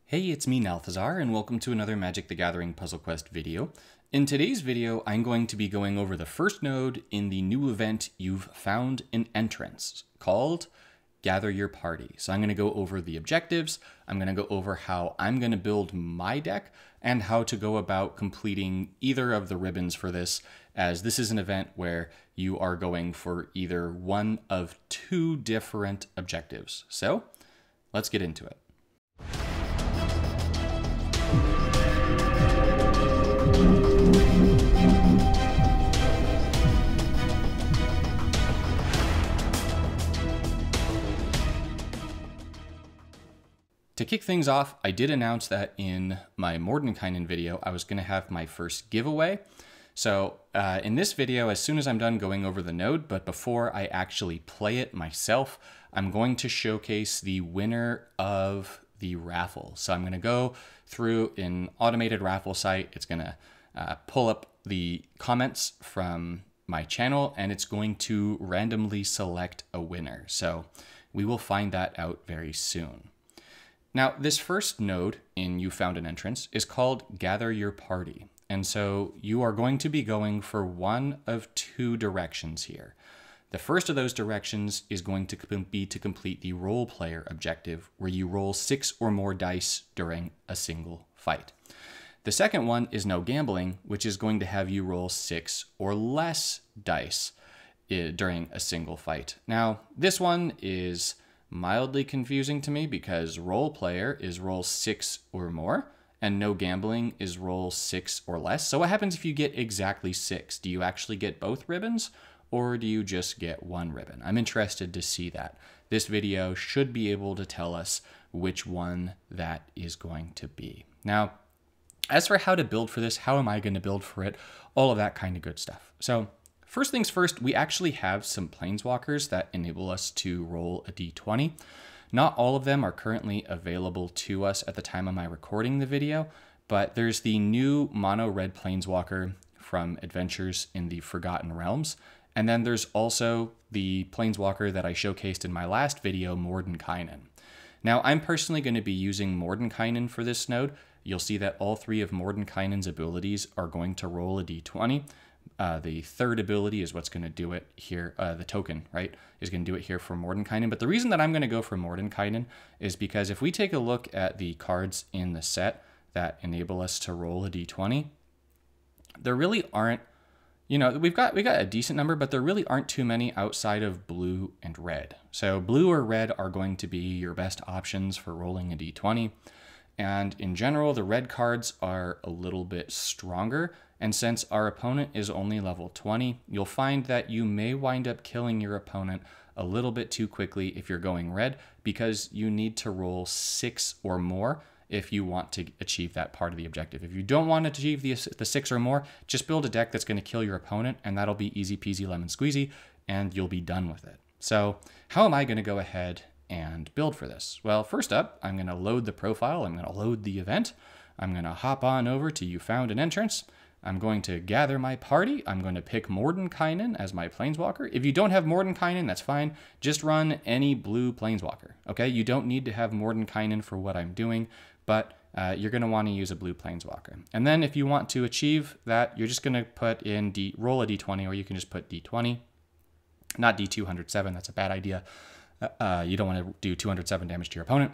Hey, it's me, Nalthazar, and welcome to another Magic the Gathering Puzzle Quest video. In today's video, I'm going to be going over the first node in the new event You've Found an Entrance, called Gather Your Party. So I'm going to go over the objectives, I'm going to go over how I'm going to build my deck, and how to go about completing either of the ribbons for this, as this is an event where you are going for either one of two different objectives. So let's get into it. To kick things off, I did announce that in my Mordenkainen video, I was going to have my first giveaway. So in this video, as soon as I'm done going over the node, but before I actually play it myself, I'm going to showcase the winner of the raffle. So I'm going to go through an automated raffle site. It's going to pull up the comments from my channel, and it's going to randomly select a winner. So we will find that out very soon. Now, this first node in You Found an Entrance is called Gather Your Party. And so you are going to be going for one of two directions here. The first of those directions is going to be to complete the role player objective, where you roll 6 or more dice during a single fight. The second one is no gambling, which is going to have you roll 6 or less dice during a single fight. Now, this one is mildly confusing to me because role player is roll 6 or more and no gambling is roll 6 or less. So what happens if you get exactly 6? Do you actually get both ribbons or do you just get one ribbon? I'm interested to see that. This video should be able to tell us which one that is going to be. Now, as for how to build for this, how am I going to build for it? All of that kind of good stuff. So first things first, we actually have some planeswalkers that enable us to roll a d20. Not all of them are currently available to us at the time of my recording the video, but there's the new mono red planeswalker from Adventures in the Forgotten Realms. And then there's also the planeswalker that I showcased in my last video, Mordenkainen. Now, I'm personally going to be using Mordenkainen for this node. You'll see that all three of Mordenkainen's abilities are going to roll a d20. The third ability is what's going to do it here. The token, right, is going to do it here for Mordenkainen. But the reason that I'm going to go for Mordenkainen is because if we take a look at the cards in the set that enable us to roll a d20, there really aren't, you know, we got a decent number, but there really aren't too many outside of blue and red. So blue or red are going to be your best options for rolling a d20. And in general, the red cards are a little bit stronger. And since our opponent is only level 20, you'll find that you may wind up killing your opponent a little bit too quickly if you're going red, because you need to roll 6 or more if you want to achieve that part of the objective. If you don't want to achieve the 6 or more, just build a deck that's going to kill your opponent, and that'll be easy peasy lemon squeezy, and you'll be done with it. So how am I going to go ahead and build for this? Well, first up, I'm going to load the profile. I'm going to load the event. I'm going to hop on over to You Found an Entrance. I'm going to gather my party. I'm going to pick Mordenkainen as my planeswalker. If you don't have Mordenkainen, that's fine. Just run any blue planeswalker, okay? You don't need to have Mordenkainen for what I'm doing, but you're going to want to use a blue planeswalker. And then if you want to achieve that, you're just going to put in roll a d20, or you can just put d20, not d207. That's a bad idea. You don't want to do 207 damage to your opponent.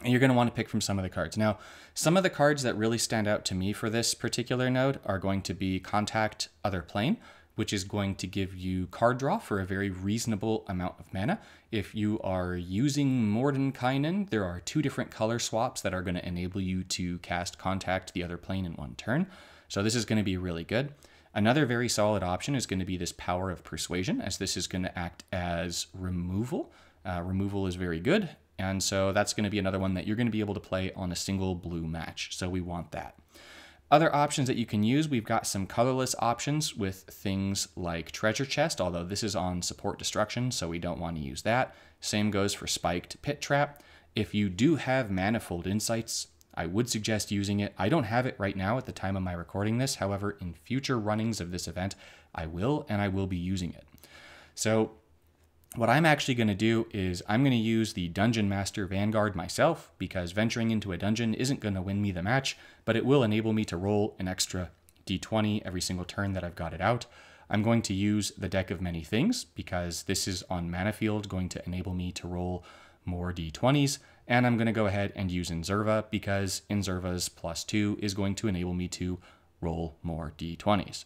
And you're going to want to pick from some of the cards. Now, some of the cards that really stand out to me for this particular node are going to be Contact Other Plane, which is going to give you card draw for a very reasonable amount of mana. If you are using Mordenkainen, there are 2 different color swaps that are going to enable you to cast Contact the Other Plane in one turn. So this is going to be really good. Another very solid option is going to be this Power of Persuasion, as this is going to act as removal. Removal is very good. And so that's going to be another one that you're going to be able to play on a single blue match. So we want that. Other options that you can use, we've got some colorless options with things like Treasure Chest, although this is on Support Destruction, so we don't want to use that. Same goes for Spiked Pit Trap. If you do have Manifold Insights, I would suggest using it. I don't have it right now at the time of my recording this. However, in future runnings of this event, I will, and I will be using it. So What I'm actually going to do is I'm going to use the Dungeon Master Vanguard myself, because venturing into a dungeon isn't going to win me the match, but it will enable me to roll an extra d20 every single turn that I've got it out. I'm going to use the Deck of Many Things, because this is on Mana Field going to enable me to roll more d20s, and I'm going to go ahead and use Inzerva, because Inzerva's +2 is going to enable me to roll more d20s.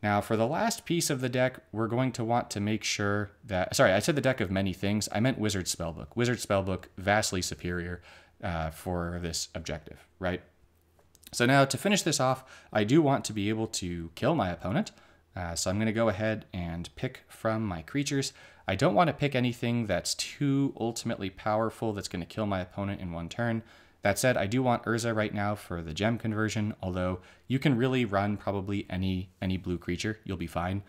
Now, for the last piece of the deck, we're going to want to make sure that... Sorry, I said the Deck of Many Things. I meant Wizard Spellbook. Wizard Spellbook, vastly superior for this objective, right? So now, to finish this off, I do want to be able to kill my opponent. So I'm going to go ahead and pick from my creatures. I don't want to pick anything that's too ultimately powerful that's going to kill my opponent in one turn. That said, I do want Urza right now for the gem conversion, although you can really run probably any blue creature. You'll be fine.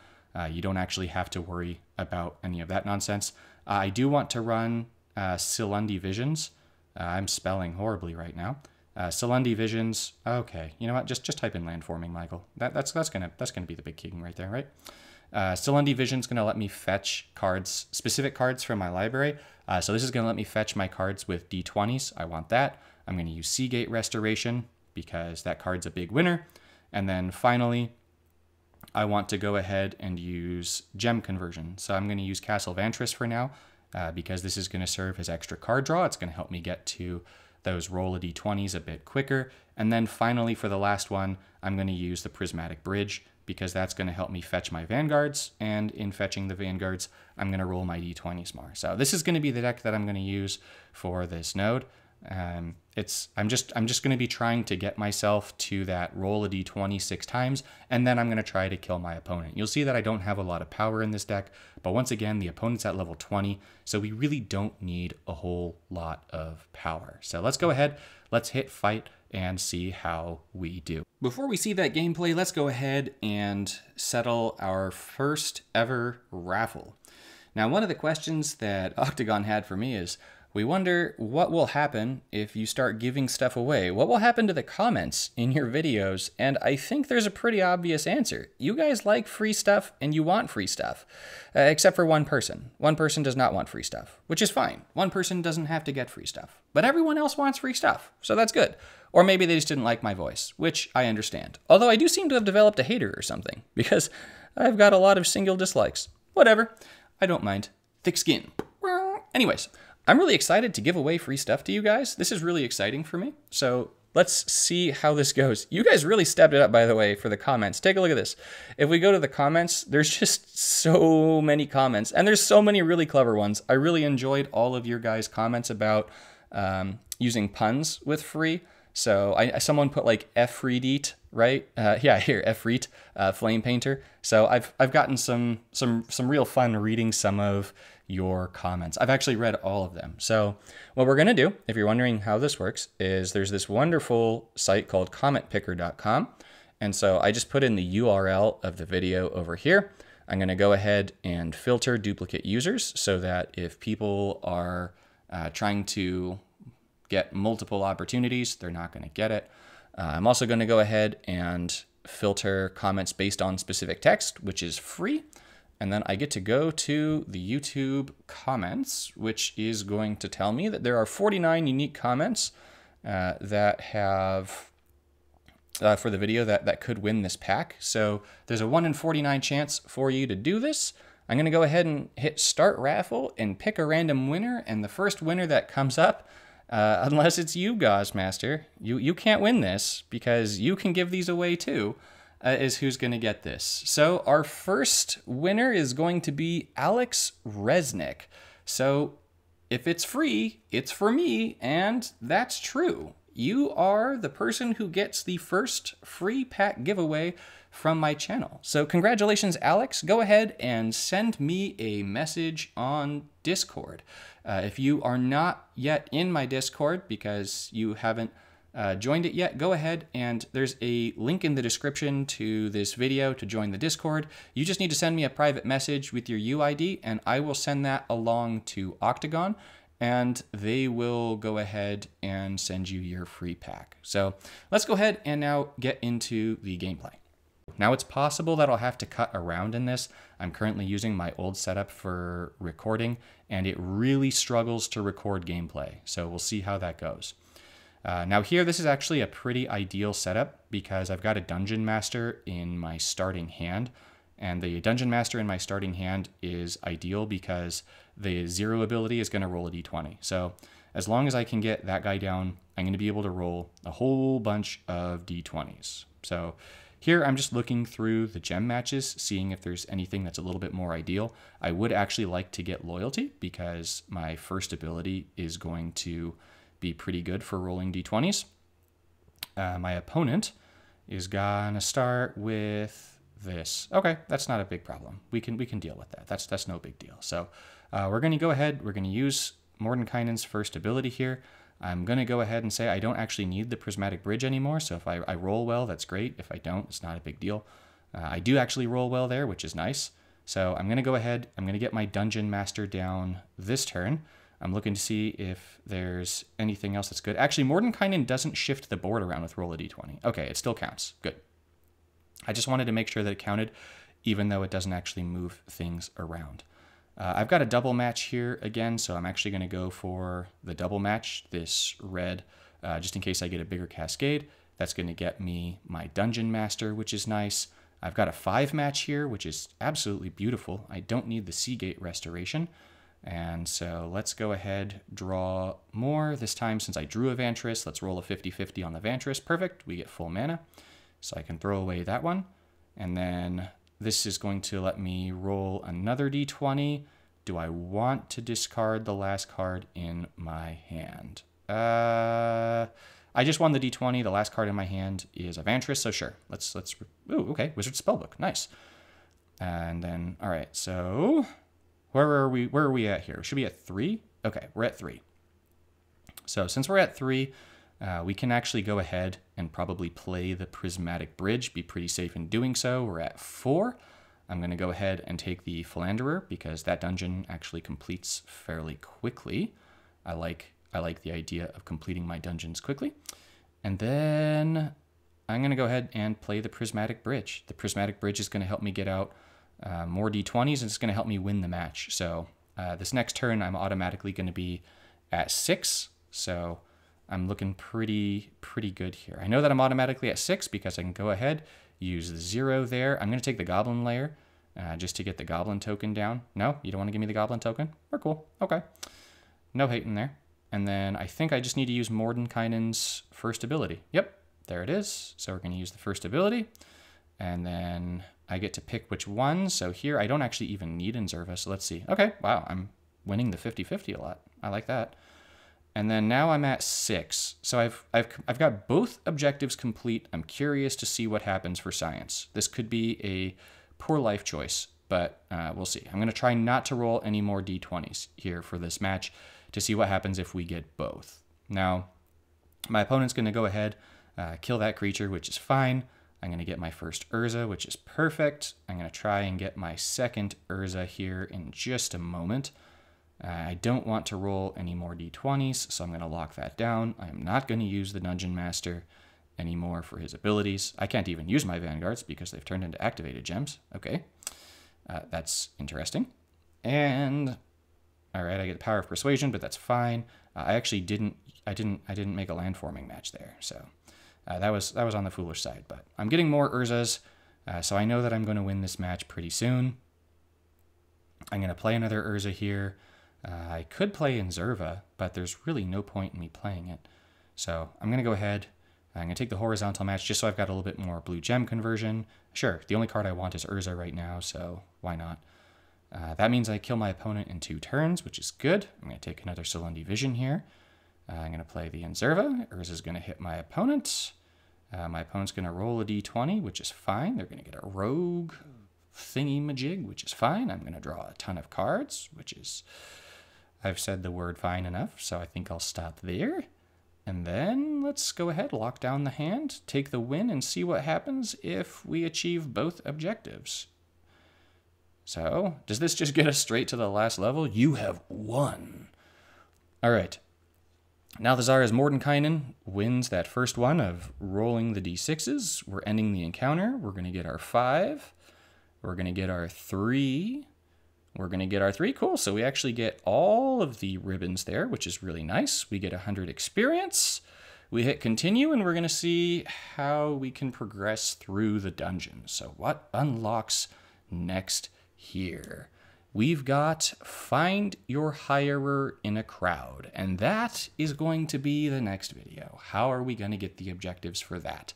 You don't actually have to worry about any of that nonsense. I do want to run Silundi Visions. I'm spelling horribly right now. Silundi Visions. Okay, you know what? Just type in landforming, Michael. That's gonna be the big king right there, right? Silundi Vision's gonna let me fetch cards, specific cards from my library. So this is gonna let me fetch my cards with d20s. I want that. I'm going to use Seagate Restoration because that card's a big winner. And then finally, I want to go ahead and use Gem Conversion. So I'm going to use Castle Vantress for now because this is going to serve as extra card draw. It's going to help me get to those roll a d20s a bit quicker. And then finally, for the last one, I'm going to use the Prismatic Bridge because that's going to help me fetch my Vanguards. And in fetching the Vanguards, I'm going to roll my d20s more. So this is going to be the deck that I'm going to use for this node. I'm just going to be trying to get myself to that roll a d20 6 times, and then I'm going to try to kill my opponent. You'll see that I don't have a lot of power in this deck, but once again, the opponent's at level 20, so we really don't need a whole lot of power. So let's go ahead, let's hit fight and see how we do. Before we see that gameplay, let's go ahead and settle our first ever raffle. Now, one of the questions that Octagon had for me is, we wonder what will happen if you start giving stuff away. What will happen to the comments in your videos? And I think there's a pretty obvious answer. You guys like free stuff and you want free stuff, except for one person. One person does not want free stuff, which is fine. One person doesn't have to get free stuff, but everyone else wants free stuff, so that's good. Or maybe they just didn't like my voice, which I understand. Although I do seem to have developed a hater or something, because I've got a lot of single dislikes. Whatever, I don't mind. Thick skin. Anyways, I'm really excited to give away free stuff to you guys. This is really exciting for me. So let's see how this goes. You guys really stepped it up, by the way, for the comments. Take a look at this. If we go to the comments, there's just so many comments, and there's so many really clever ones. I really enjoyed all of your guys' comments about using puns with free. So someone put like F-read, right? Yeah, here, F-read, Flame Painter. So I've gotten some real fun reading some of your comments. I've actually read all of them. So what we're gonna do, if you're wondering how this works, is there's this wonderful site called commentpicker.com. And so I just put in the URL of the video over here. I'm gonna go ahead and filter duplicate users so that if people are trying to get multiple opportunities, they're not gonna get it. I'm also gonna go ahead and filter comments based on specific text, which is free. And then I get to go to the YouTube comments, which is going to tell me that there are 49 unique comments that have, for the video that could win this pack. So there's a 1 in 49 chance for you to do this. I'm gonna go ahead and hit start raffle and pick a random winner. And the first winner that comes up, unless it's you, Gaussmaster, you can't win this because you can give these away too. Is who's going to get this. So our first winner is going to be Alex Resnick. So if it's free, it's for me, and that's true. You are the person who gets the first free pack giveaway from my channel. So congratulations, Alex. Go ahead and send me a message on Discord. If you are not yet in my Discord because you haven't joined it yet, go ahead and there's a link in the description to this video to join the Discord. You just need to send me a private message with your UID and I will send that along to Octagon and they will go ahead and send you your free pack. So let's go ahead and now get into the gameplay. Now it's possible that I'll have to cut around in this. I'm currently using my old setup for recording, and it really struggles to record gameplay. So we'll see how that goes. Now here, this is actually a pretty ideal setup because I've got a Dungeon Master in my starting hand. And the Dungeon Master in my starting hand is ideal because the 0 ability is going to roll a d20. So as long as I can get that guy down, I'm going to be able to roll a whole bunch of d20s. So here I'm just looking through the gem matches, seeing if there's anything that's a little bit more ideal. I would actually like to get Loyalty because my first ability is going to be pretty good for rolling d20s. My opponent is going to start with this. Okay, that's not a big problem. We can deal with that. That's no big deal. So we're going to go ahead. We're going to use Mordenkainen's first ability here. I'm going to go ahead and say I don't actually need the Prismatic Bridge anymore. So if I roll well, that's great. If I don't, it's not a big deal. I do actually roll well there, which is nice. So I'm going to go ahead. I'm going to get my Dungeon Master down this turn. I'm looking to see if there's anything else that's good. Actually, Mordenkainen doesn't shift the board around with roll a d20. Okay, it still counts. Good. I just wanted to make sure that it counted, even though it doesn't actually move things around. I've got a double match here again, so I'm actually going to go for the double match, this red, just in case I get a bigger cascade. That's going to get me my Dungeon Master, which is nice. I've got a 5 match here, which is absolutely beautiful. I don't need the Seagate Restoration. And so let's go ahead, draw more. This time, since I drew a Vantress, let's roll a 50-50 on the Vantress. Perfect, we get full mana. So I can throw away that one. And then this is going to let me roll another d20. Do I want to discard the last card in my hand? I just won the d20. The last card in my hand is a Vantress, so sure. Ooh, okay, Wizard Spellbook, nice. And then, all right, so where are we at here? Should we be at 3? Okay, we're at 3. So since we're at 3, we can actually go ahead and probably play the Prismatic Bridge, be pretty safe in doing so. We're at 4. I'm going to go ahead and take the Philanderer because that dungeon actually completes fairly quickly. I like the idea of completing my dungeons quickly. And then I'm going to go ahead and play the Prismatic Bridge. The Prismatic Bridge is going to help me get out more d20s, and it's going to help me win the match. So this next turn, I'm automatically going to be at 6. So I'm looking pretty good here. I know that I'm automatically at 6 because I can go ahead, use the 0 there. I'm going to take the Goblin Lair just to get the Goblin token down. No, you don't want to give me the Goblin token? We're cool. Okay. No hating there. And then I think I just need to use Mordenkainen's first ability. Yep, there it is. So we're going to use the first ability. And then I get to pick which one. So here I don't actually even need Inzerva. So let's see. Okay, wow, I'm winning the 50-50 a lot. I like that. And then now I'm at 6. So I've got both objectives complete. I'm curious to see what happens for science. This could be a poor life choice, but we'll see. I'm going to try not to roll any more d20s here for this match to see what happens if we get both. Now, my opponent's going to go ahead, kill that creature, which is fine. I'm going to get my first Urza, which is perfect. I'm going to try and get my second Urza here in just a moment. I don't want to roll any more d20s, so I'm going to lock that down. I'm not going to use the Dungeon Master anymore for his abilities. I can't even use my Vanguards because they've turned into activated gems. Okay, that's interesting. And all right, I get the Power of Persuasion, but that's fine. I actually didn't make a landforming match there, so that was on the foolish side. But I'm getting more Urzas, so I know that I'm going to win this match pretty soon. I'm going to play another Urza here. I could play Inzerva, but there's really no point in me playing it. So I'm going to go ahead. I'm going to take the horizontal match just so I've got a little bit more blue gem conversion. Sure, the only card I want is Urza right now, so why not? That means I kill my opponent in 2 turns, which is good. I'm going to take another Selendi Vision here. I'm going to play the Inzerva. Urza's going to hit my opponent. My opponent's going to roll a d20, which is fine. They're going to get a rogue thingy-majig, which is fine. I'm going to draw a ton of cards, which is... I've said the word fine enough, so I think I'll stop there. And then let's go ahead, lock down the hand, take the win, and see what happens if we achieve both objectives. So, does this just get us straight to the last level? You have won. All right. Now the Tsar's Mordenkainen wins that first one of rolling the d6s. We're ending the encounter. We're going to get our 5. We're going to get our 3. We're going to get our 3. Cool. So we actually get all of the ribbons there, which is really nice. We get 100 experience. We hit continue, and we're going to see how we can progress through the dungeon. So what unlocks next here? We've got find your hirer in a crowd, and that is going to be the next video. How are we going to get the objectives for that?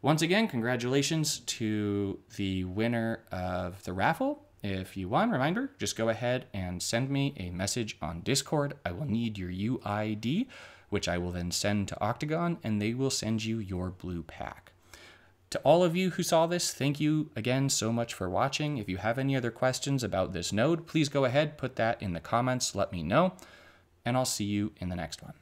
Once again, congratulations to the winner of the raffle. If you want, reminder, just go ahead and send me a message on Discord. I will need your UID, which I will then send to Octagon, and they will send you your blue pack. To all of you who saw this, thank you again so much for watching. If you have any other questions about this node, please go ahead, put that in the comments, let me know, and I'll see you in the next one.